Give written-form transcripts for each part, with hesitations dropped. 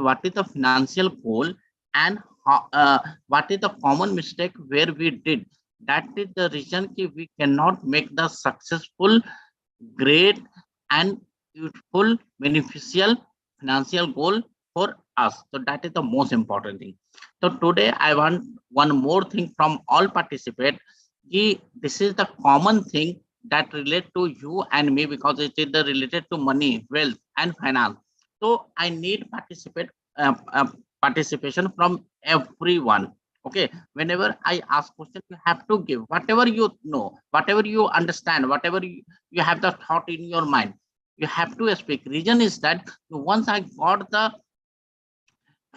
what is the financial goal and what is the common mistake where we did. That is the reason we cannot make the successful, great and useful, beneficial financial goal for us. So that is the most important thing. So today I want one more thing from all participants. This is the common thing that relate to you and me, because it is the related to money, wealth and finance. So I need participation from everyone. Okay, whenever I ask question, you have to give whatever you know, whatever you understand, whatever you have the thought in your mind, you have to speak. Reason is that once I got the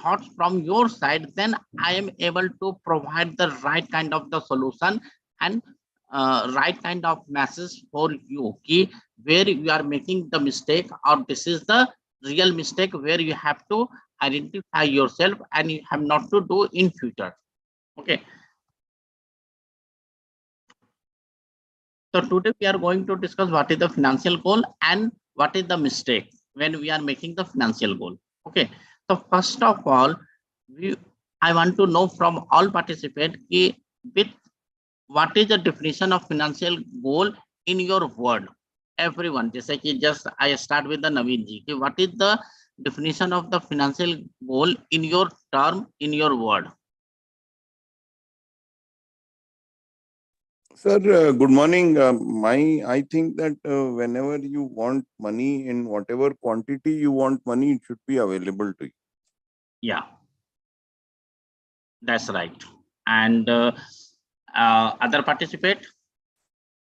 thoughts from your side, then I am able to provide the right kind of the solution and right kind of message for you, where you are making the mistake or this is the real mistake, where you have to identify yourself and you have not to do in future. Okay, so today we are going to discuss what is the financial goal and what is the mistake when we are making the financial goal. Okay, so first of all, I want to know from all participants with what is the definition of financial goal in your word. Everyone, just I start with the Naveen ji. What is the definition of the financial goal in your term, in your word? Sir, good morning. I think that whenever you want money, in whatever quantity you want money, it should be available to you. Yeah, that's right. And other participate,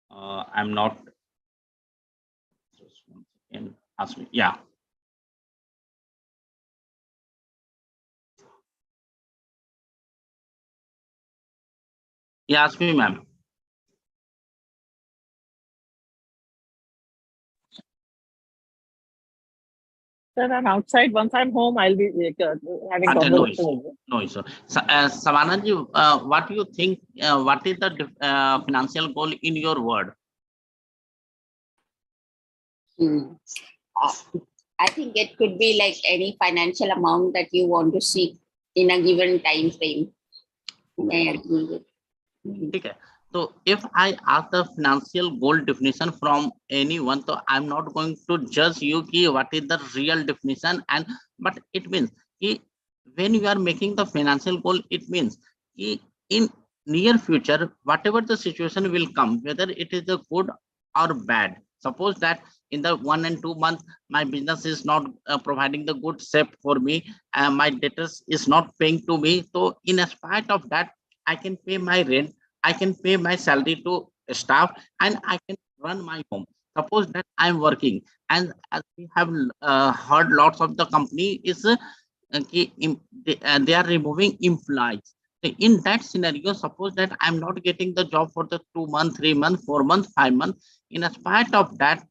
I'm not. Just one second. Ask me. Yeah. Yeah, ask me, ma'am. Sir, I'm outside. Once I'm home, I'll be having conversation. No issue. Savannah ji, what do you think? What is the financial goal in your word? I think it could be like any financial amount that you want to seek in a given time frame. Okay. So if I ask the financial goal definition from anyone, so I'm not going to judge you what is the real definition, and but it means when you are making the financial goal, it means in near future, whatever the situation will come, whether it is a good or bad. Suppose that in the 1 and 2 months, my business is not providing the good shape for me, and my debtors is not paying to me. So in spite of that, I can pay my rent, I can pay my salary to staff, and I can run my home. Suppose that I'm working, and as we have heard, lots of the company is they are removing employees. So in that scenario, suppose that I'm not getting the job for the 2 months, 3 months, 4 months, 5 months. In spite of that,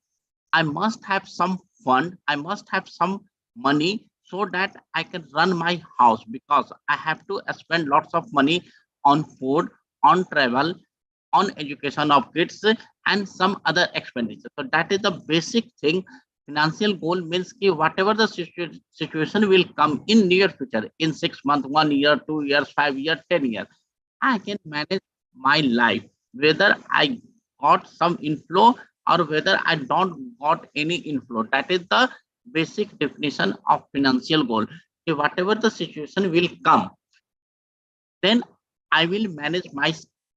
I must have some fund, I must have some money so that I can run my house, because I have to spend lots of money on food, on travel, on education of kids and some other expenditure. So that is the basic thing. Financial goal means whatever the situation will come in near future, in 6 months, 1 year, 2 years, 5 years, 10 years, I can manage my life, whether I got some inflow or whether I don't got any inflow. That is the basic definition of financial goal. Whatever the situation will come, then I will manage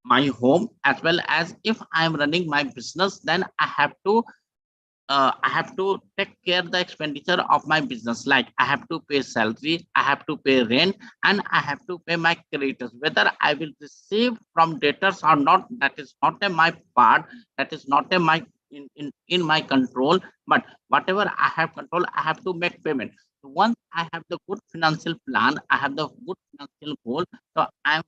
my home, as well as if I am running my business, then I have to take care the expenditure of my business. Like I have to pay salary, I have to pay rent, and I have to pay my creditors. Whether I will receive from debtors or not, that is not my part. That is not my in my control. But whatever I have control, I have to make payment. Once I have the good financial plan, I have the good financial goal. So I am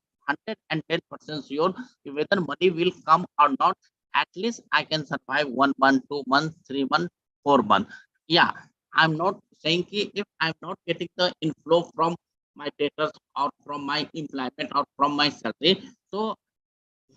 110% sure whether money will come or not, at least I can survive 1 month, 2 months, 3 months, 4 months. Yeah, I'm not saying if I'm not getting the inflow from my debtors or from my employment or from my salary, so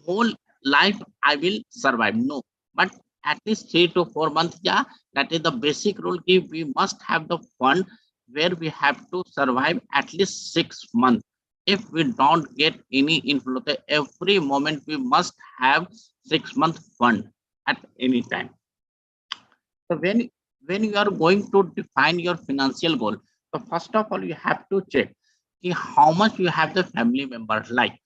whole life I will survive. No, but at least 3 to 4 months, yeah, that is the basic rule. We must have the fund where we have to survive at least 6 months. If we don't get any inflow, every moment we must have 6 month fund at any time. So when you are going to define your financial goal, so first of all you have to check how much you have the family members, like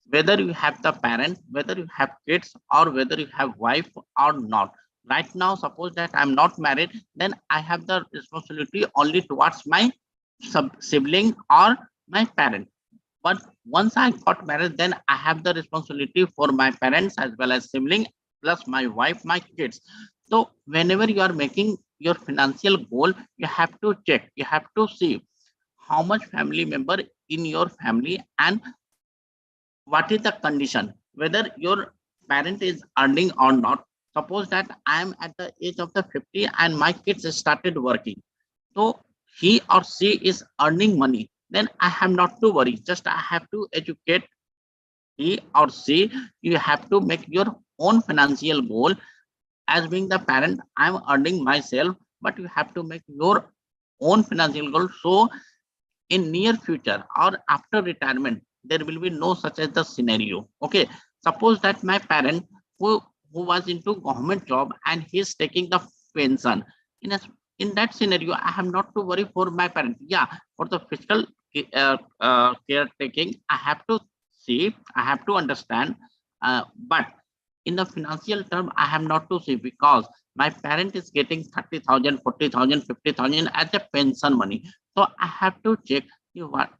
whether you have the parent, whether you have kids, or whether you have wife or not. Right now, suppose that I'm not married, then I have the responsibility only towards my sibling or my parent. But once I got married, then I have the responsibility for my parents as well as sibling, plus my wife, my kids. So whenever you are making your financial goal, you have to check, you have to see how much family member in your family, and what is the condition, whether your parent is earning or not. Suppose that I am at the age of the 50 and my kids started working, so he or she is earning money, then I have not to worry, just I have to educate he or she. You have to make your own financial goal. As being the parent, I'm earning myself, but you have to make your own financial goal, so in near future or after retirement there will be no such as the scenario. Okay, suppose that my parent who was into government job and he's taking the pension, in a in that scenario I have not to worry for my parent. Yeah, for the fiscal caretaking I have to see, I have to understand, but in the financial term I have not to see, because my parent is getting 30,000, 40,000, 50,000 as a pension money. So I have to check what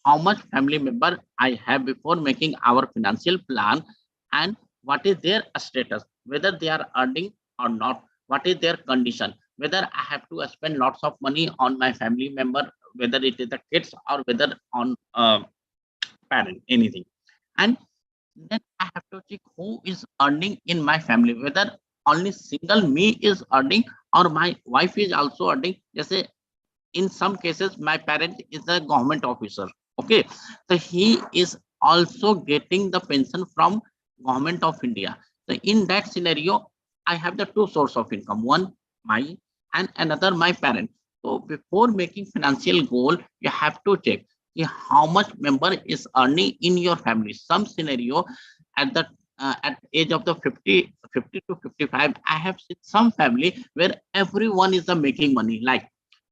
how much family member I have before making our financial plan, and what is their status, whether they are earning or not, what is their condition, whether I have to spend lots of money on my family member, whether it is the kids or whether on parent, anything. And then I have to check who is earning in my family, whether only single me is earning or my wife is also earning. Just say in some cases my parent is a government officer. Okay, so he is also getting the pension from government of India. So in that scenario I have the two source of income, one my and another my parent. So before making financial goal you have to check how much member is earning in your family. Some scenario at the at age of the 50 to 55 I have seen some family where everyone is making money, like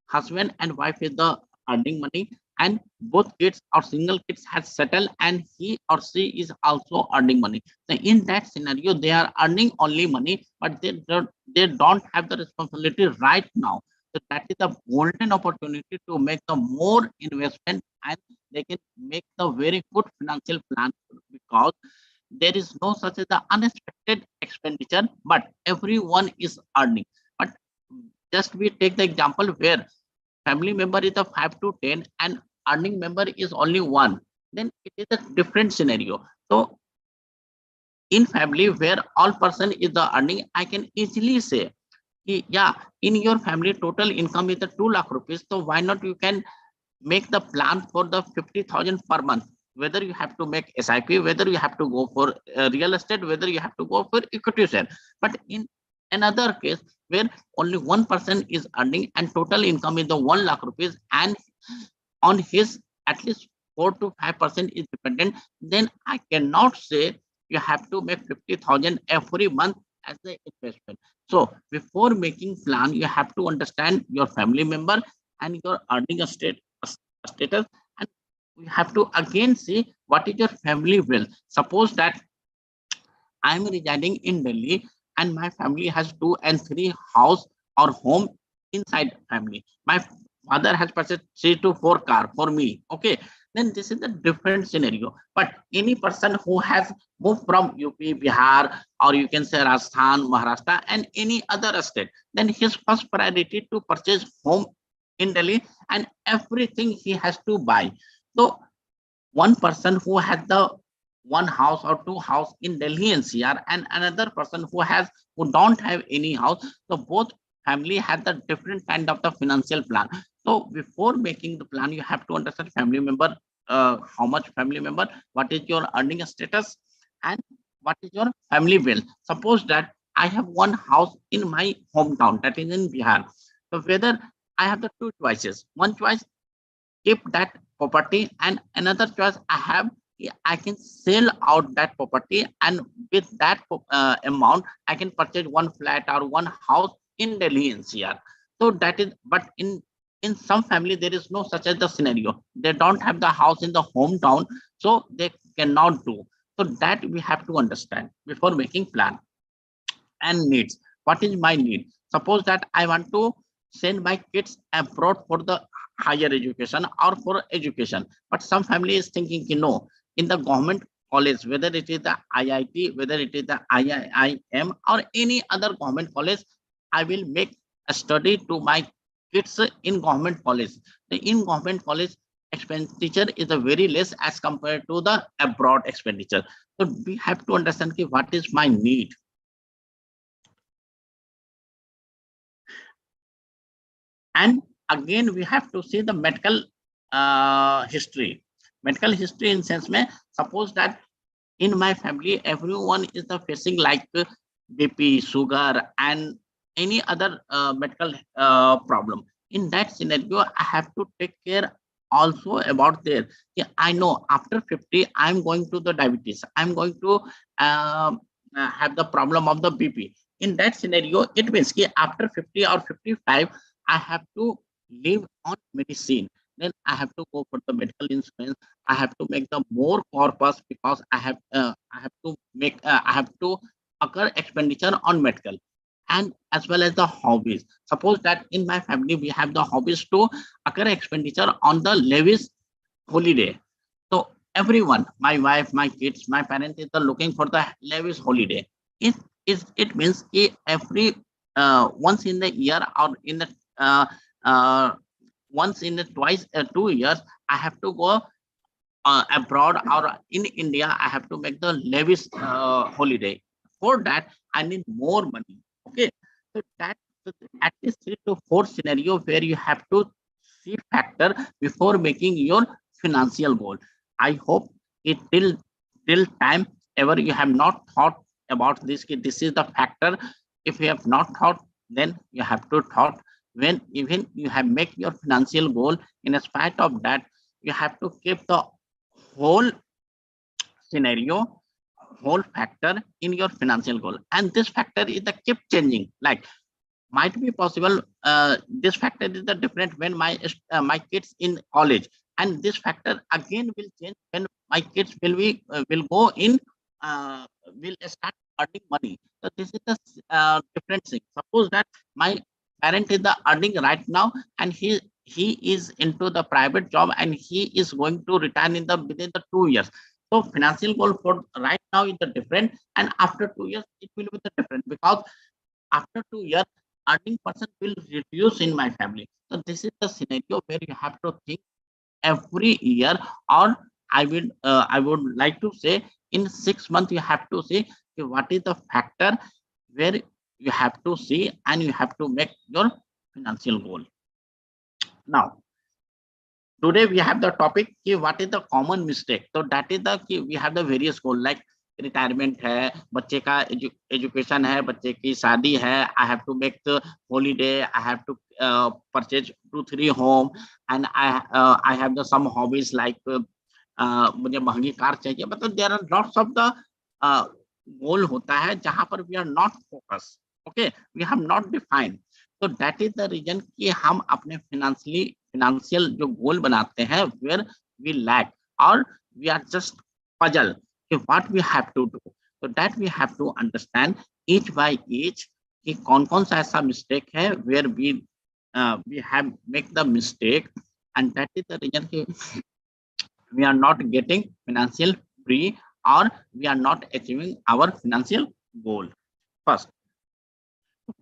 husband and wife is the earning money, and both kids or single kids has settled and he or she is also earning money. So in that scenario they are earning only money, but they don't have the responsibility right now. So that is a golden opportunity to make the more investment, and they can make the very good financial plan, because there is no such as the unexpected expenditure, but everyone is earning. But just we take the example where family member is a 5 to 10 and earning member is only one, then it is a different scenario. So in family where all person is the earning, I can easily say, yeah, in your family total income is the 2 lakh rupees, so why not you can make the plan for the 50,000 per month, whether you have to make SIP, whether you have to go for real estate, whether you have to go for equity share. But in another case where only one person is earning and total income is the 1 lakh rupees, and on his at least 4 to 5% is dependent, then I cannot say you have to make 50,000 every month as the investment. So before making plan, you have to understand your family member and your earning status, and you have to again see what is your family wealth. Suppose that I'm residing in Delhi and my family has 2 and 3 house or home inside family. My father has purchased 3 to 4 car for me. Okay, then this is a different scenario. But any person who has moved from UP, Bihar, or you can say Rajasthan, Maharashtra, and any other state, then his first priority to purchase home in Delhi, and everything he has to buy. So one person who has the one house or two house in Delhi NCR, and another person who don't have any house. So both family had the different kind of the financial plan. So before making the plan, you have to understand family member, how much family member, what is your earning status, and what is your family wealth. Suppose that I have one house in my hometown that is in Bihar. So whether I have the two choices. One choice, keep that property, and another choice I have, I can sell out that property, and with that amount I can purchase one flat or one house in Delhi NCR. So that is, but in some family there is no such as the scenario. They don't have the house in the hometown, so they cannot do. So that we have to understand before making plan. And needs, what is my need? Suppose that I want to send my kids abroad for the higher education or for education, but some family is thinking, no, in the government college, whether it is the IIT, whether it is the IIM or any other government college, I will make a study to my kids in government college. The in government college expenditure is a very less as compared to the abroad expenditure. So we have to understand what is my need. And again, we have to see the medical history. Medical history in sense mein, suppose that in my family, everyone is the facing like BP, sugar, and any other medical problem. In that scenario, I have to take care also about there. Yeah, I know after 50, I'm going to the diabetes. I'm going to have the problem of the BP. In that scenario, it means that after 50 or 55, I have to live on medicine. Then I have to go for the medical insurance. I have to make the more corpus because I have to make I have to occur expenditure on medical, and as well as the hobbies. Suppose that in my family we have the hobbies to occur expenditure on the lavish holiday. So everyone, my wife, my kids, my parents is looking for the lavish holiday. It means every once in the year or in the uh, once in the twice 2 years, I have to go abroad or in India, I have to make the lavish holiday. For that, I need more money. Okay, so that at least 3 to 4 scenario where you have to see factor before making your financial goal. I hope it till time ever you have not thought about this. This is the factor. If you have not thought, then you have to thought when even you have make your financial goal. In spite of that, you have to keep the whole scenario, whole factor in your financial goal, and this factor is the keep changing. Like might be possible this factor is the different when my kids in college, and this factor again will change when my kids will go in will start earning money. So this is the different thing. Suppose that my parent is the earning right now, and he is into the private job, and he is going to retire in the within the 2 years. So financial goal for right now is the different, and after 2 years it will be the different, because after 2 years earning person will reduce in my family. So this is the scenario where you have to think every year, or I would like to say in 6 months you have to see what is the factor where you have to see and you have to make your financial goal. Now today we have the topic what is the common mistake. So that is the we have the various goal like retirement है, बच्चे का education है, बच्चे की शादी है, I have to make the holiday, I have to purchase 2-3 home, and I have the some hobbies like मुझे महंगी कार चाहिए. मतलब there are lots of the goal होता है जहां पर we are not focus. Okay, we have not defined. तो that is the reason कि हम अपने फिनेंशियल जो गोल बनाते हैं वेयर वी लैक और we are just puzzle what we have to do. So that we have to understand each by each कि कौन सा ऐसा mistake है where we have make the mistake, and that is the reason कि we are not getting financial free or we are not achieving our financial goal.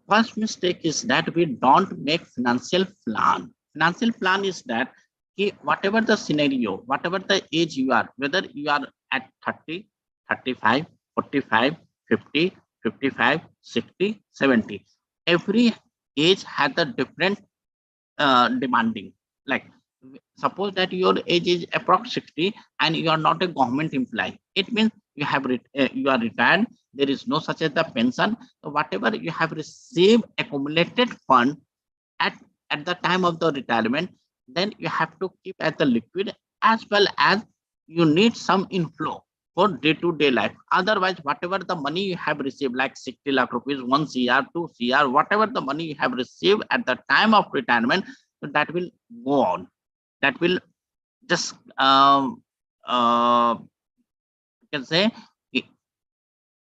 First mistake is that we don't make financial plan. Financial plan is that whatever the scenario, whatever the age you are, whether you are at 30, 35, 45, 50, 55, 60, 70, every age has a different demanding. Like suppose that your age is approx 60 and you are not a government employee, it means you have you are retired, there is no such as the pension. So whatever you have received accumulated fund at at the time of the retirement, then you have to keep as the liquid, as well as you need some inflow for day-to-day life. Otherwise, whatever the money you have received, like 60 lakh rupees, 1 CR, 2 CR, whatever the money you have received at the time of retirement, so that will go on. That will just you can say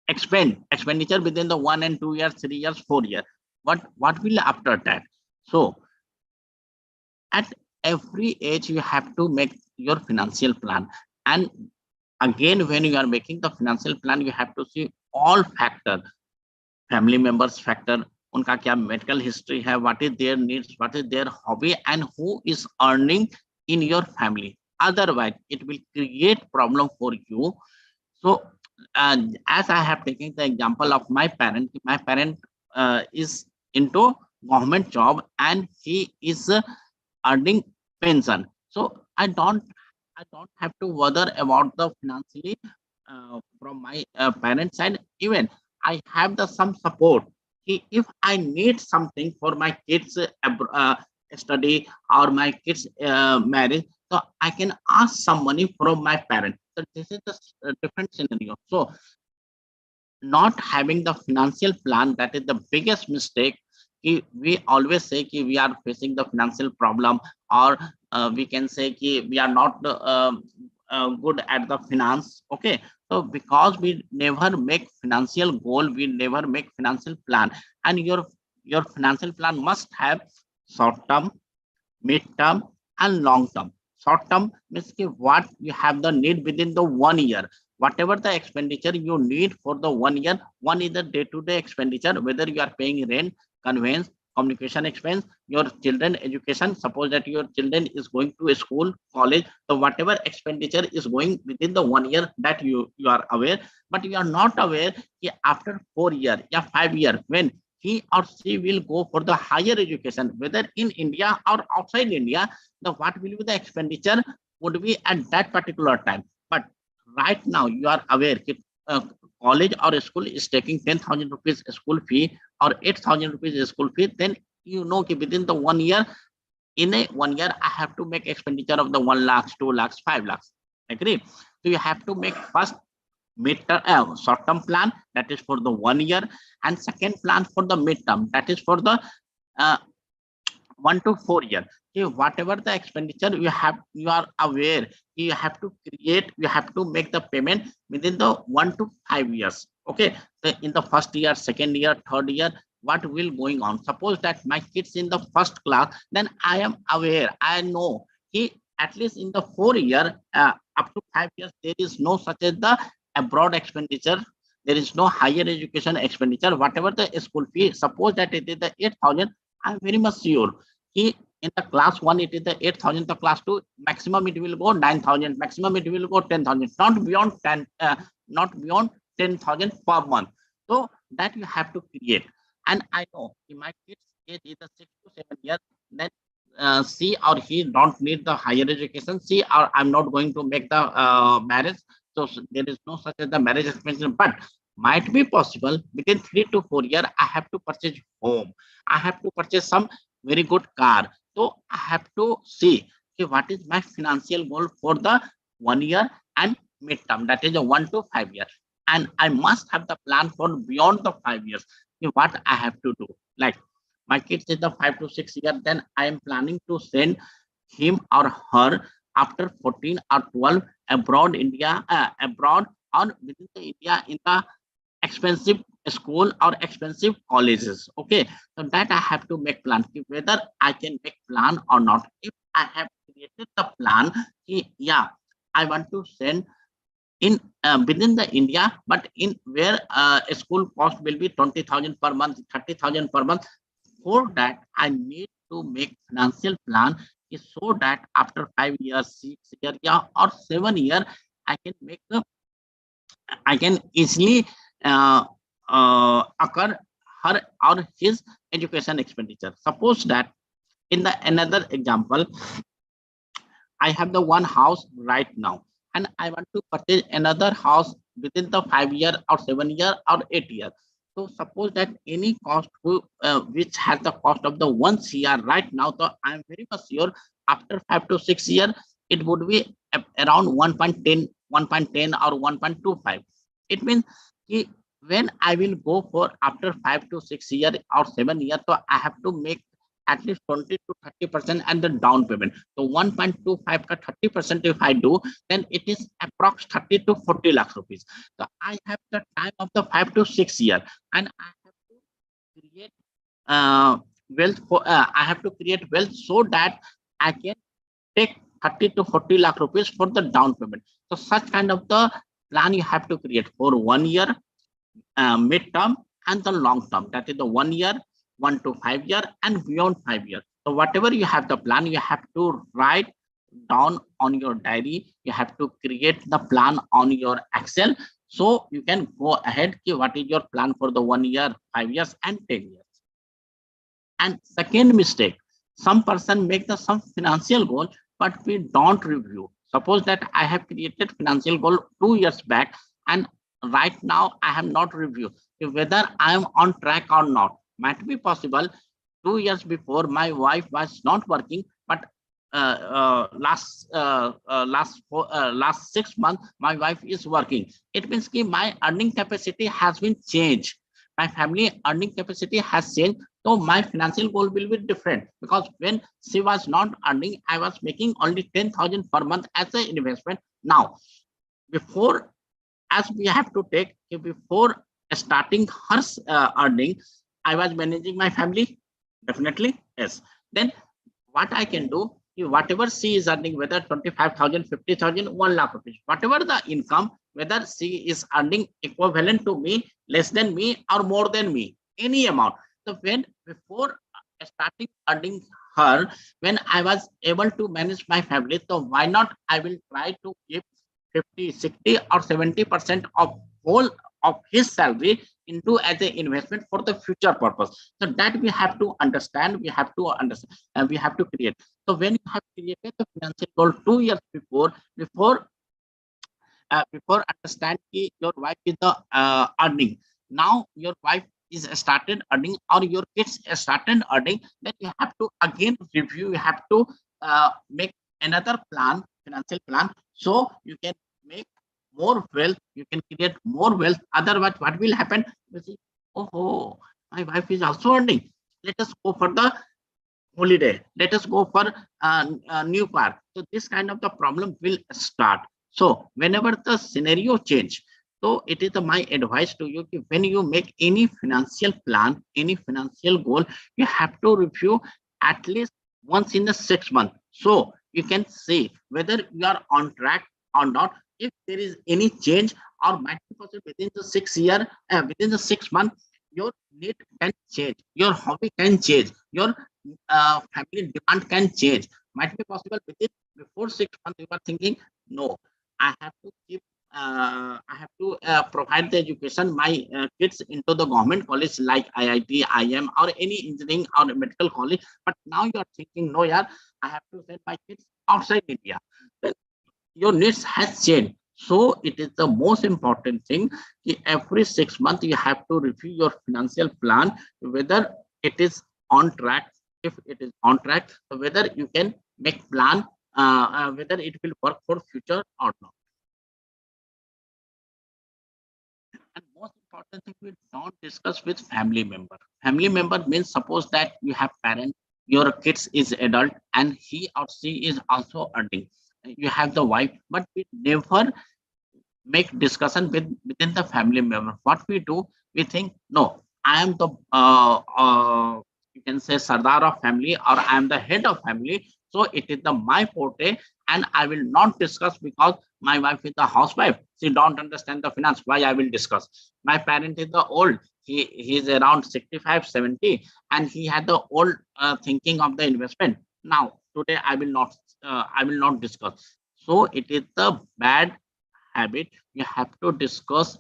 expenditure within the 1 and 2 years, 3 years, 4 years. What will after that? So at every age you have to make your financial plan. And again, when you are making the financial plan, you have to see all factor, family members factor, उनका क्या medical history है, what is their needs, what is their hobby, and who is earning in your family. Otherwise, it will create problem for you. So, as I have taken the example of my parent is into government job and he is earning pension. So I don't have to bother about the financially from my parents side. Even I have the some support. If I need something for my kids study or my kids marriage, so I can ask some money from my parents. So this is the different scenario. So not having the financial plan, that is the biggest mistake. We always say we are facing the financial problem, or we can say we are not good at the finance. Okay, so because we never make financial goal, we never make financial plan. And your financial plan must have short term, mid term, and long term. Short term means what you have the need within the 1 year. Whatever the expenditure you need for the 1 year, one is the day-to-day expenditure, whether you are paying rent, conveyance, communication expense, your children education. Suppose that your children is going to a school, college, so whatever expenditure is going within the 1 year, that you are aware. But you are not aware after 4 years, 5 years, when he or she will go for the higher education, whether in India or outside India, the what will be the expenditure would be at that particular time. But right now you are aware that college or school is taking 10,000 rupees school fee or 8,000 rupees school fee, then you know within the 1 year, in a 1 year, I have to make expenditure of the 1 lakhs, 2 lakhs, 5 lakhs. Agree? So you have to make first mid-term, short-term plan, that is for the 1 year, and second plan for the mid-term, that is for the uh, 1 to 4 years. Okay, whatever the expenditure you are aware, you have to create, you have to make the payment within the 1 to 5 years. Okay, so in the first year, second year, third year, what will going on? Suppose that my kids in the first class, then I am aware, I know he at least in the 4 year up to 5 years, there is no such as the abroad expenditure. There is no higher education expenditure. Whatever the school fee, suppose that it is the 8,000, I'm very much sure he in the class 1 it is the 8,000, the class 2 maximum it will go 9,000, maximum it will go 10,000, not beyond 10, not beyond 10,000 per month. So that you have to create. And I know if my kids age is the 6 to 7 years, then she or he don't need the higher education. She or I'm not going to make the marriage. So there is no such as the marriage expense, but might be possible within 3 to 4 years I have to purchase home, I have to purchase some very good car. So I have to see what is my financial goal for the 1 year and midterm, that is a 1 to 5 years. And I must have the plan for beyond the 5 years. What I have to do, like my kids is the 5 to 6 years, then I am planning to send him or her after 14 or 12 abroad India, abroad or within the India in the expensive school or expensive colleges. Okay, so that I have to make plan whether I can make plan or not. If I have created the plan, yeah, I want to send in within the India, but in where a school cost will be 20,000 per month, 30,000 per month. For that, I need to make financial plan so that after 5 years, 6 years, yeah, or 7 years, I can make I can easily occur her or his education expenditure. Suppose that in the another example, I have the one house right now, and I want to purchase another house within the 5 year or 7 year or 8 year. So suppose that any cost which has the cost of the 1 CR right now, so I am very much sure after 5 to 6 years, it would be around 1.10, 1.10 or 1.25. It means when I will go for after 5 to 6 years or 7 years, so I have to make at least 20 to 30% and the down payment. So 1.25 ka 30% if I do, then it is approx 30 to 40 lakhs rupees. So I have the time of the 5 to 6 years, and I have to create wealth for I have to create wealth so that I can take 30 to 40 lakh rupees for the down payment. So such kind of the plan you have to create for 1 year, mid-term and the long term. That is the 1 year, 1 to 5 year, and beyond 5 years. So whatever you have the plan, you have to write down on your diary. You have to create the plan on your Excel, so you can go ahead. What is your plan for the 1 year, 5 years, and 10 years? And second mistake, some person make the some financial goal, but we don't review. Suppose that I have created financial goal 2 years back, and right now I have not reviewed whether I am on track or not. Might be possible 2 years before my wife was not working, but last 6 months my wife is working. It means that my earning capacity has been changed. My family earning capacity has changed. So my financial goal will be different, because when she was not earning, I was making only 10,000 per month as an investment. Now, before, as we have to take, before starting her earning, I was managing my family. Definitely, yes. Then what I can do, whatever she is earning, whether 25,000, 50,000, 1 lakh rupees, whatever the income, whether she is earning equivalent to me, less than me, or more than me, any amount. So when before starting earning her, when I was able to manage my family, so why not I will try to give 50, 60 or 70% of whole of his salary into as an investment for the future purpose. So that we have to understand, we have to understand, and we have to create. So when you have created the financial goal 2 years before understand your wife is the earning. Now your wife is started earning, or your kids started earning, then you have to again review, you have to make another plan, financial plan, so you can make more wealth, you can create more wealth. Otherwise what will happen? You see, oh, my wife is also earning, let us go for the holiday, let us go for a new car. So this kind of the problem will start. So whenever the scenario change, so it is my advice to you, when you make any financial plan, any financial goal, you have to review at least once in the 6 months, so you can see whether you are on track or not. If there is any change, or might be possible within the 6 year, within the 6 months, your need can change, your hobby can change, your family demand can change. Might be possible within before 6 months you are thinking, no, I have to keep I have to provide the education my kids into the government college like IIT, IM, or any engineering or medical college. But now you are thinking, no, yeah, I have to send my kids outside India. Then your needs has changed. So it is the most important thing. Every 6 months you have to review your financial plan, whether it is on track. If it is on track, whether you can make plan, whether it will work for future or not. And most important thing, we don't discuss with family member. Family member means, suppose that you have parent, your kids is adult, and he or she is also earning. You have the wife, but we never make discussion within the family member. What we do, we think, no, I am the you can say Sardar of family, or I am the head of family. So it is the my forte, and I will not discuss, because my wife is the housewife. She don't understand the finance. Why I will discuss? My parent is the old. He is around 65, 70, and he had the old thinking of the investment. Now today I will not discuss. So it is the bad habit. You have to discuss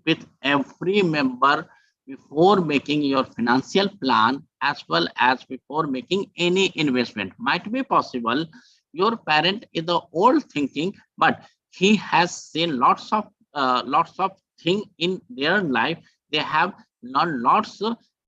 with every member before making your financial plan, as well as before making any investment. Might be possible your parent is the old thinking, but he has seen lots of thing in their life. They have learn lots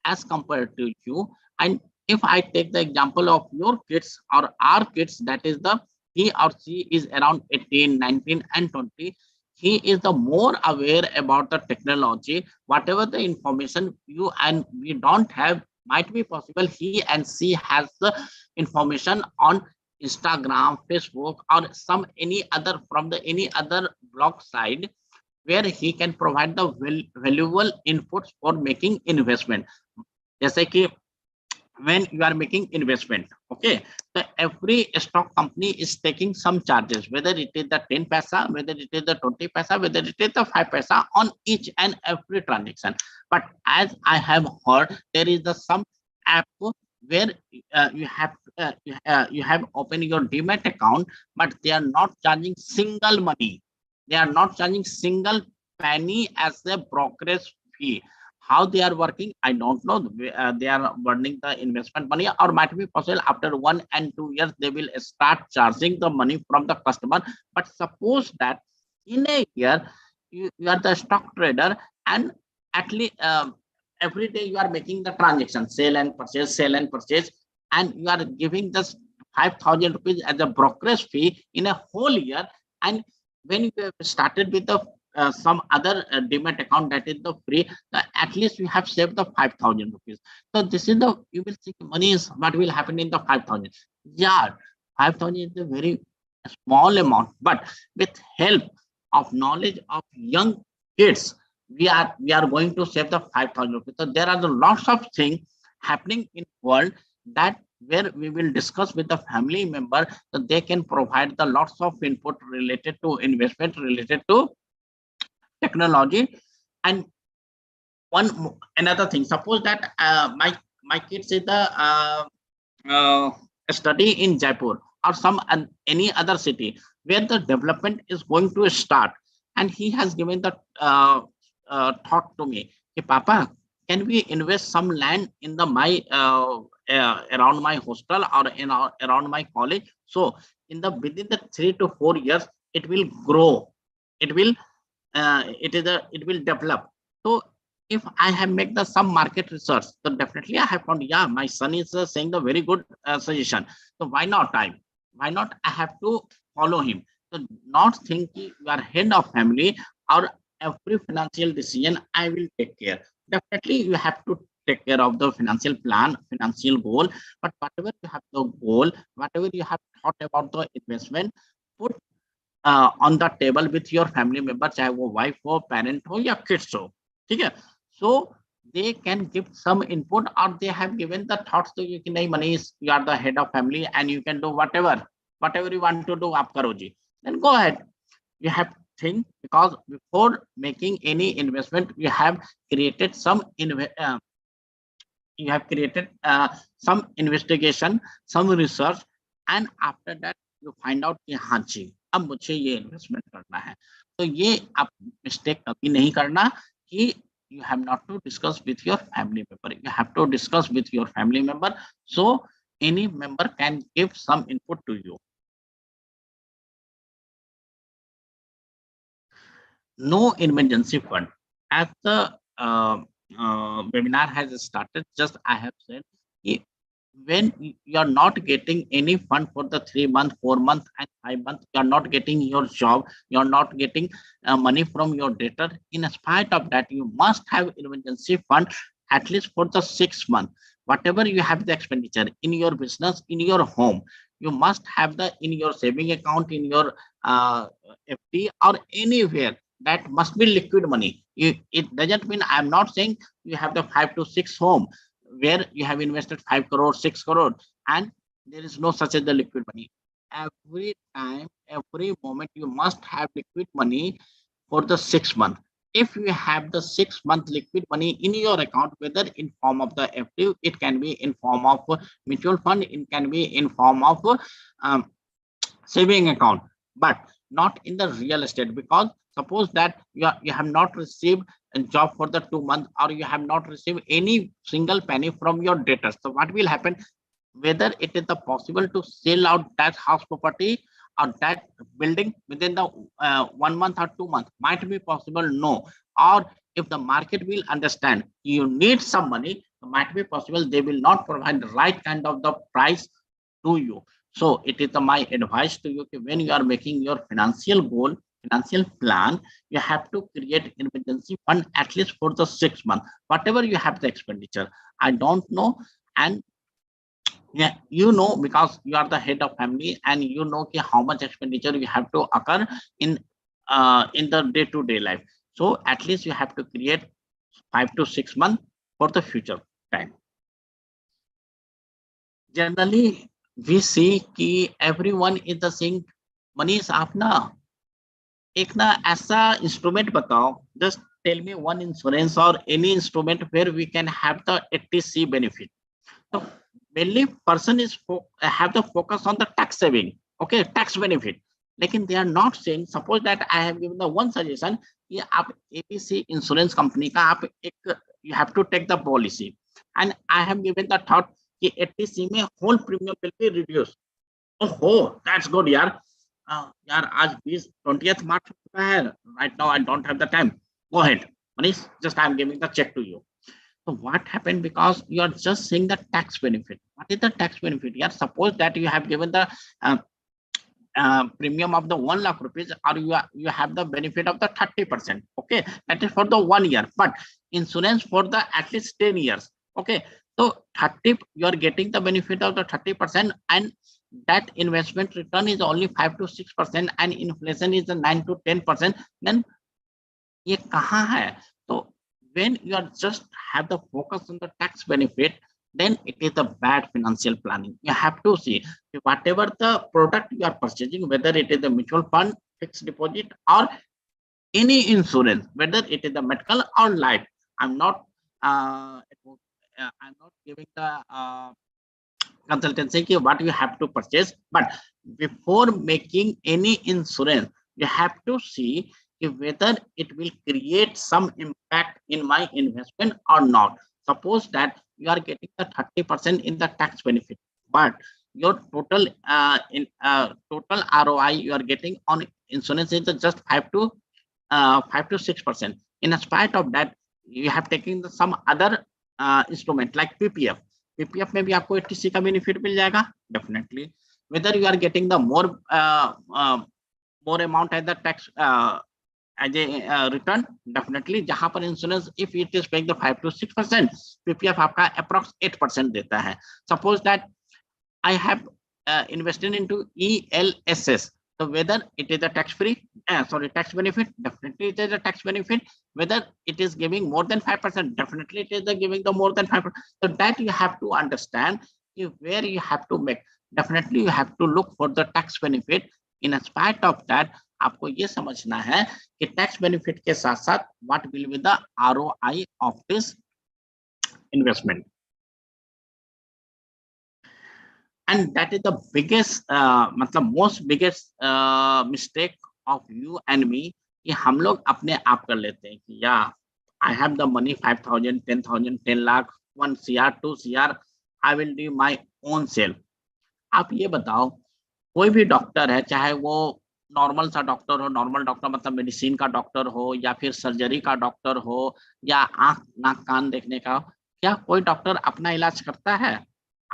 as compared to you. And if I take the example of your kids or our kids, that is the he or she is around 18, 19 and 20, he is the more aware about the technology. Whatever the information you and we don't have, might be possible he and she has the information on Instagram, Facebook, or some any other from the any other blog side, where he can provide the valuable inputs for making investment. जैसे कि when you are making investment, okay, so every stock company is taking some charges, whether it is the 10 paisa, whether it is the 20 paisa, whether it is the 5 paisa on each and every transaction. But as I have heard, there is the some app where you have opened your demat account, but they are not charging single money, they are not charging single penny as a brokerage fee. How they are working, I don't know. They are burning the investment money, or might be possible after 1 and 2 years they will start charging the money from the customer. But suppose that in a year you are the stock trader, and at least every day you are making the transaction, sell and purchase, and you are giving this 5,000 rupees as a brokerage fee in a whole year. And when you have started with the some other demat account, that is the free, at least you have saved the 5,000 rupees. So this is the, you will see money is what will happen in the 5,000. Yeah, 5,000 is a very small amount, but with help of knowledge of young kids, we are going to save the 5,000 rupees. So there are the lots of things happening in world, that where we will discuss with the family member, so they can provide the lots of input related to investment, related to technology. And another thing, suppose that my kids is the uh, study in Jaipur or some any other city where the development is going to start, and he has given the thought to me, hey, Papa, can we invest some land in the my around my hostel or in around my college? So in the within the 3 to 4 years, it will grow. It will it will develop. So if I have made the some market research, so definitely I have found, yeah, my son is saying the very good suggestion. So why not I have to follow him? So not thinking you are head of family, or every financial decision I will take care. Definitely you have to take care of the financial plan, financial goal. But whatever you have the goal, whatever you have thought about the investment, put on the table with your family member, चाहे वो wife हो, parent हो या kids हो, ठीक है? So they can give some input, or they have given the thoughts to you कि नहीं Manish, you are the head of family and you can do whatever you want to do, आप करो जी. Then go ahead. You have to think, because before making any investment, you have created some you have created some investigation, some research, and after that you find out कि हाँ जी अब मुझे ये investment करना है. तो ये आप मिस्टेक कभी नहीं करना कि you have not to discuss with your family member. You have to discuss with your family member, so any member can give some input to you. No emergency fund. As the webinar has started, just I have said, when you are not getting any fund for the 3 month, 4 month, and 5 months, you are not getting your job, you are not getting money from your debtor. In spite of that, you must have emergency fund at least for the 6 month. Whatever you have the expenditure in your business, in your home, you must have the in your saving account, in your FD or anywhere. That must be liquid money. It doesn't mean, I'm not saying you have the 5 to 6 home where you have invested 5 crore, 6 crore, and there is no such as the liquid money. Every time, every moment, you must have liquid money for the 6 month. If you have the 6 month liquid money in your account, whether in form of the FD, it can be in form of mutual fund, it can be in form of um, saving account, but not in the real estate. Because suppose that you have not received a job for the 2 months, or you have not received any single penny from your debtors. So what will happen, whether it is the possible to sell out that house property, or that building within the 1 month or 2 months? Might be possible, no. Or if the market will understand you need some money, might be possible they will not provide the right kind of the price to you. So it is my advice to you, when you are making your financial goal, financial plan, you have to create emergency fund at least for the 6 months, whatever you have the expenditure. I don't know, and yeah, you know, because you are the head of family and you know how much expenditure you have to occur in the day-to-day life. So at least you have to create 5 to 6 months for the future time. Generally we see कि everyone is the saying, Manish, आप ना एक ना ऐसा instrument बताओ, just tell me one insurance or any instrument where we can have the 80C benefit. So mainly person is have the focus on the tax saving, okay, tax benefit. लेकिन they are not saying, suppose that I have given the one suggestion कि आप ABC insurance company का आप एक you have to take the policy, and I have given the thought कि 80C में whole premium will be reduced. Oh, that's good यार. यार आज 20th March हो चुका है. Right now I don't have the time. Go ahead, Manish. Just I am giving the check to you. So what happened, because you are just saying the tax benefit. What is the tax benefit? Yeah, suppose that you have given the premium of the 1 lakh rupees, or you have the benefit of the 30%. Okay, that is for the 1 year, but insurance for the at least 10 years. Okay, so 30 you are getting the benefit of the 30%, and that investment return is only 5 to 6%, and inflation is the 9 to 10%. Then ये कहाँ है? So when you are just have the focus on the tax benefit, then it is a bad financial planning. You have to see whatever the product you are purchasing, whether it is a mutual fund, fixed deposit, or any insurance, whether it is a medical or life. I'm not giving the consultancy ki what you have to purchase, but before making any insurance, you have to see whether it will create some impact in my investment or not. Suppose that you are getting the 30% in the tax benefit, but your total total ROI you are getting on insurance is just 5 to 6%. In spite of that, you have taken some other instrument like PPF. PPF में भी आपको 80C का benefit मिल जाएगा definitely. Whether you are getting the more amount as the tax as a return, definitely. जहाँ पर insurance if it is paying the 5 to 6%, PPF आपका approx 8% देता है. Suppose that I have invested into ELSS. So whether it is a tax benefit, definitely it is a tax benefit. Whether it is giving more than 5%, definitely it is giving the more than 5%. So that you have to understand where you have to make. Definitely you have to look for the tax benefit. In spite of that, आपको ये समझना है कि tax benefit के साथ साथ what will be the ROI of this investment. And that is the biggest most biggest mistake of you and me कि हम लोग अपने आप कर लेते हैं कि या I have the money 5,000, 10,000, 10 lakh, 1 CR, 2 CR, I will do my own self. आप ये बताओ, कोई भी डॉक्टर है, चाहे वो नॉर्मल सा डॉक्टर हो, नॉर्मल डॉक्टर मतलब मेडिसिन का डॉक्टर हो, या फिर सर्जरी का डॉक्टर हो, या आंख नाक कान देखने का, क्या कोई डॉक्टर अपना इलाज करता है?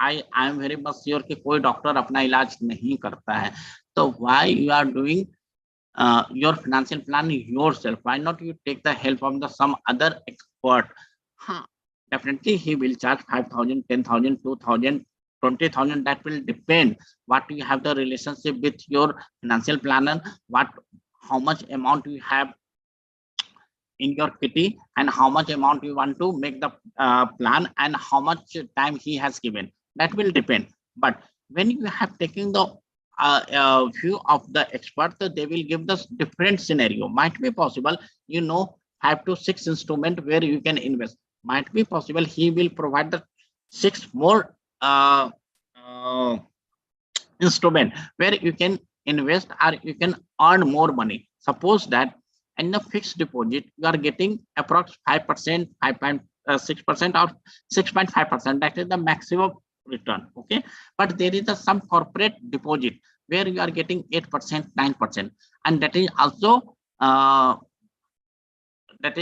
I am very much sure कि कोई डॉक्टर अपना इलाज नहीं करता है. तो why you are doing your financial plan yourself? Why not you take the help of the some other expert? Definitely he will charge 5,000, 10,000, 2,000, 20,000. That will depend what you have the relationship with your financial planner, how much amount you have in your kitty, and how much amount you want to make the plan, and how much time he has given. That will depend. But when you have taken the view of the expert, they will give the different scenario. Might be possible 5 to 6 instrument where you can invest. Might be possible he will provide the 6 more instrument where you can invest or you can earn more money. Suppose that in the fixed deposit you are getting approx 5%, 5.6% or 6.5%. That is the maximum return. Okay, but there is some corporate deposit where you are getting 8%, 9%, and that is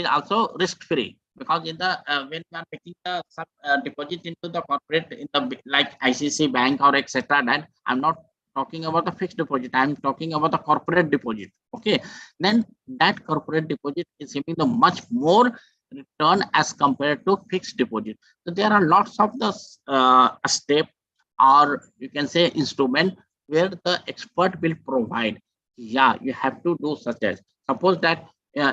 also risk free, because in the when you are making the sub deposit into the corporate in the like ICC bank or etc., then I'm not talking about the fixed deposit, I'm talking about the corporate deposit. Okay, then that corporate deposit is giving the much more return as compared to fixed deposit. So there are lots of the step, or you can say instrument, where the expert will provide. Yeah, you have to do such as, suppose that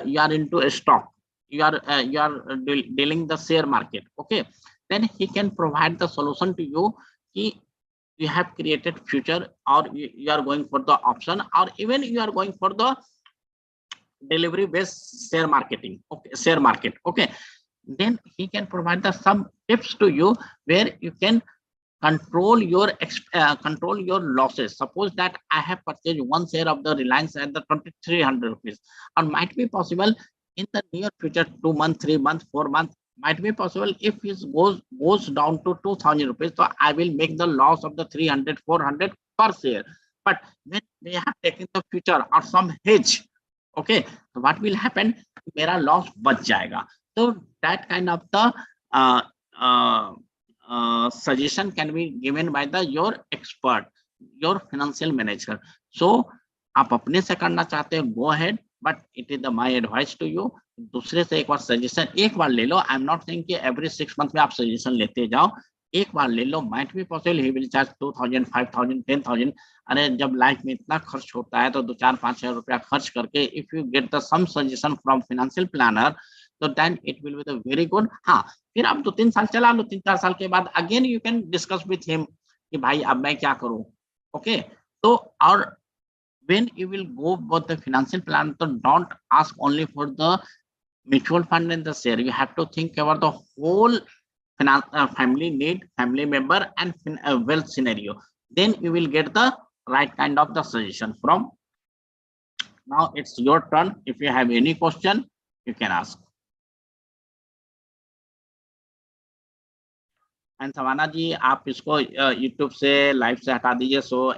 you are into a stock, you are dealing the share market. Okay, then he can provide the solution to you. He, you have created future, or you are going for the option, or even you are going for the delivery based share marketing. Okay, share market. Okay, then he can provide the some tips to you, where you can control your losses. Suppose that I have purchased one share of the Reliance at the 2300 rupees, and might be possible in the near future, 2 months, 3 months, 4 months, might be possible if it goes down to 2000 rupees, so I will make the loss of the 300, 400 per share. But when we have taken the future or some hedge, okay, so what will happen, मेरा loss बच जाएगा. So that kind of the uh, uh, suggestion can be given by the your expert, your financial manager. So आप अपने से करना चाहते हो, go ahead, but it is the my advice to you, दूसरे से एक बार सजेशन एक बार ले लो. आई एम नॉट सेइंग कि एवरी 6 मंथ में आप सजेशन लेते जाओ, एक बार ले लो. Might be possible he will charge 2000, 5000, 10,000. अरे जब लाइफ में इतना खर्च होता है, तो 2-4-5 हजार रुपया खर्च करके if you get the some suggestion from financial planner, तो then it will be the very good. हाँ, फिर आप 2-3 साल चला लो, 3-4 साल के बाद again you can discuss with him कि भाई अब मैं क्या करूं. ओके, तो और when you will go with the financial plan, so don't ask only for the mutual fund and the share. You have to think about the whole family need, family member, and wealth scenario. Then you will get the right kind of the suggestion from. Now it's your turn. If you have any question, you can ask. And Savana ji, आप इसको YouTube से live से हटा दीजिए, सो